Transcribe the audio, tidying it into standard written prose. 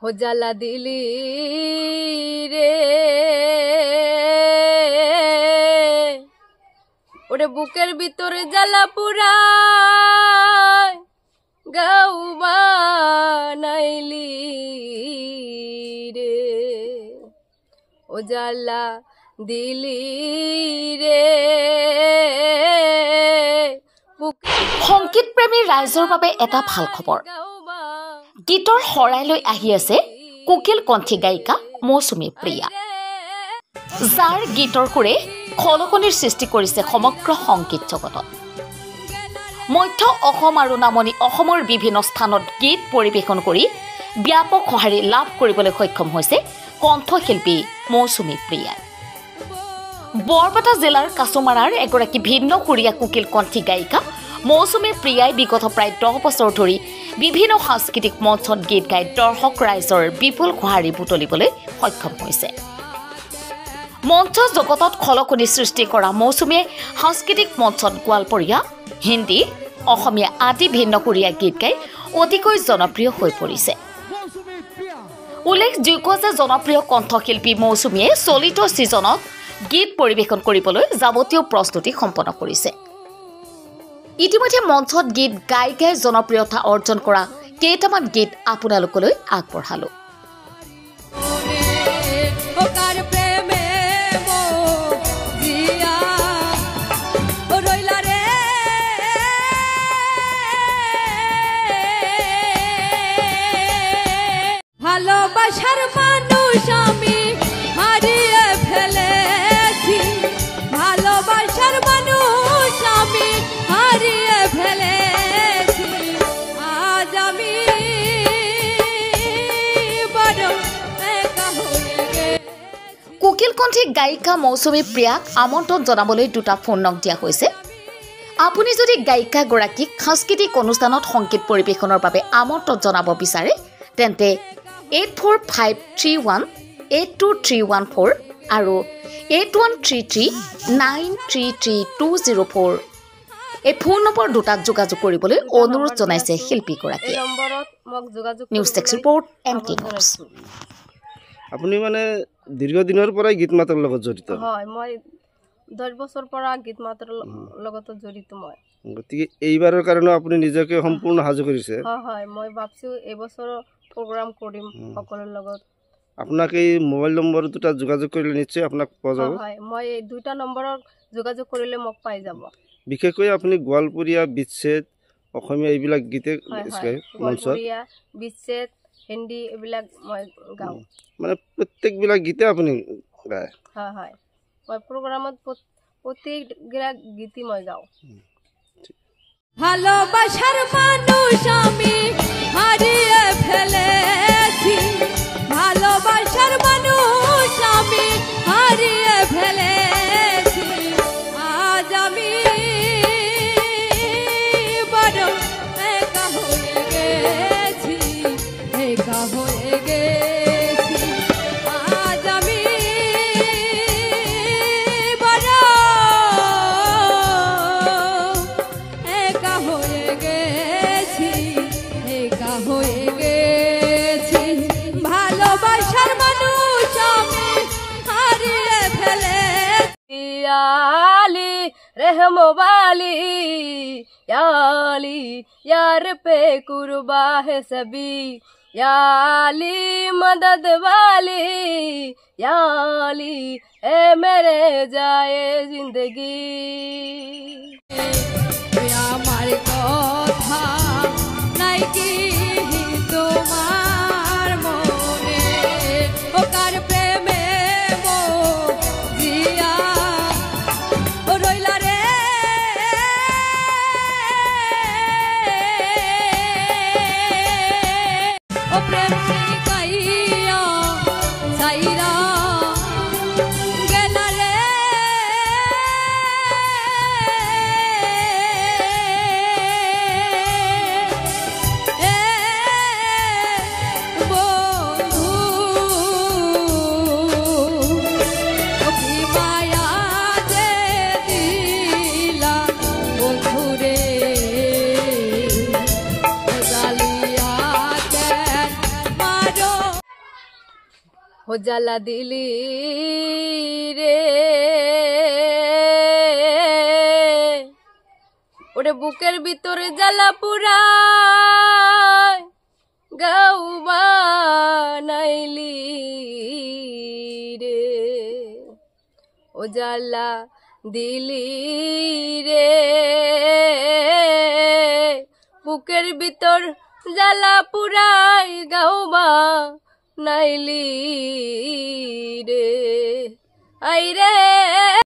हो জ্বালা দিলি ৰে ওৰে বুকেৰ ভিতৰে জ্বালা পুৰায় গাও বানাইলি ৰে ও জ্বালা দিলি ৰে সংগীত প্ৰেমী ৰাইজৰ বাবে এটা ভাল খবৰ গীতৰ হৰাইলৈ আহি আছে কোকিল কণ্ঠী গায়িকা মৌচুমী প্ৰিয়া যাৰ গীতৰ সুৰে খলকনিৰ সৃষ্টি কৰিছে সমগ্ৰ সংগীত জগতত মধ্য অসম আৰু নামনি অসমৰ বিভিন্ন স্থানত গীত পৰিৱেশন কৰি ব্যাপক সঁহাৰি লাভ কৰিবলৈ সক্ষম হৈছে কণ্ঠশিল্পী মৌচুমী প্ৰিয়া বৰপেটা জিলাৰ কাছুমাৰাৰ এগৰাকী ভিন্ন সুৰীয়া কোকিল কণ্ঠী গায়িকা মৌচুমী প্ৰিয়াই বিগত প্ৰায় 10 বছৰ ধৰি বিভিন্ন সাংস্কৃতিক মঞ্চত গীত গাই দৰ্শক ৰাইজৰ বিপুল সঁহাৰি বুটলিবলৈ সক্ষম হৈছে মঞ্চ জগতত খলকনি সৃষ্টি কৰা মৌচুমীয়ে সাংস্কৃতিক মঞ্চত গোৱালপৰীয়া হিন্দী অসমীয়া আদি ভিন্ন সুৰীয়া গীত গাই অতিকৈ জনপ্ৰিয় হৈ পৰিছে উল্লেখযোগ্য যে জনপ্ৰিয় কণ্ঠশিল্পী মৌচুমীয়ে চলিত ছিজনত গীত পৰিৱেশন কৰিবলৈ যাৱতীয় প্ৰস্তুতি সম্পন্ন কৰিছে ইতিমধ্যে মঞ্চত গীত গাই গাই জনপ্ৰিয়তা অৰ্জন কৰা কেইটামান গীত আপোনালোকলৈ আগবঢ়ালো ভালোবাসার মানুষ আমি হারিয়ে ফেলেছি ভালোবাসার মানুষ আমি হারিয়ে ফেলেছি আজ আমি বড় একা হয়ে গেছি কোকিল কণ্ঠী গায়িকা মৌচুমী প্ৰিয়াক আমন্ত্ৰণ জনাবলৈ দুটা ফোন নং দিয়া হৈছে আপুনি যদি গায়িকা গৰাকীক সাংস্কৃতিক অনুষ্ঠানত সংগীত পৰিৱেশনৰ বাবে আমন্ত্ৰণ জনাব বিচাৰে তেন্তে 8453182314 আৰু 8133933204 এই ফোন নম্বৰ দুটাত যোগাযোগ কৰিবলৈ অনুৰোধ জনাইছে শিল্পীগৰাকীয়ে নিউজ টেক্স ৰিপৰ্ট এমটি নিউজ আপুনি মানে দীৰ্ঘদিনৰ পৰাই গীত মাতৰ লগত জড়িত হয় মই 10 বছৰ পৰা গীত মাতৰ লগত জড়িত মই গতিকে এইবাৰৰ কাৰণে আপুনি নিজকে সম্পূৰ্ণ সাজু কৰিছে হয় হয় মই ভাবছো এই বছৰ প্ৰগ্ৰাম কৰিম সকলৰ লগত আপোনাক এই মোবাইল নম্বৰ দুটা যোগাযোগ কৰিলে নিশ্চয় আপোনাক পোৱা যাব হয় মই এই দুটা নম্বৰত যোগাযোগ কৰিলে মোক পাই যাব বিশেষকৈ আপুনি গোৱালপৰীয়া বিচ্ছেদ অসমীয়া এইবিলাক গীতে গায় মঞ্চত বিচ্ছেদ হিন্দী এইবিলাক মই গাওঁ মানে প্ৰত্যেকবিলাক গীতে আপুনি গায় হয় হয় মই প্ৰগ্ৰামত প্ৰত্যেকবিলাক গীতি মই গাওঁ ভালোবাসার মানুষ আমি হারিয়ে ফেলেছি ভালোবাসার মানুষ আমি হারিয়ে ফেলেছি আজ আমি বড় একা হয়ে গেছি একা হয়ে গেছি আজ আমি বড় একা হয়ে গেছি একা হয়ে গেছি ভালোবাসার মানুষ আমি হারিয়ে ফেলেছি আলি रहम वाली याली यार पे कुर्बा है सभी याली मदद वाली याली ए मेरे जाए जिंदगी আমার কথা নাই কি তোমার মনে ও কার প্রেমে মজিয়া ও রইলা রে ও প্রেম শিখাইয়া সাইরা গেলা রে ও জ্বালা দিলি রে ওরে বুকের ভিতরে জ্বালা পুরায় গাও বানাইলি রে ও জ্বালা দিলি রে বুকের ভিতর জ্বালা পুরাই গাও বানাইলি রে আই রে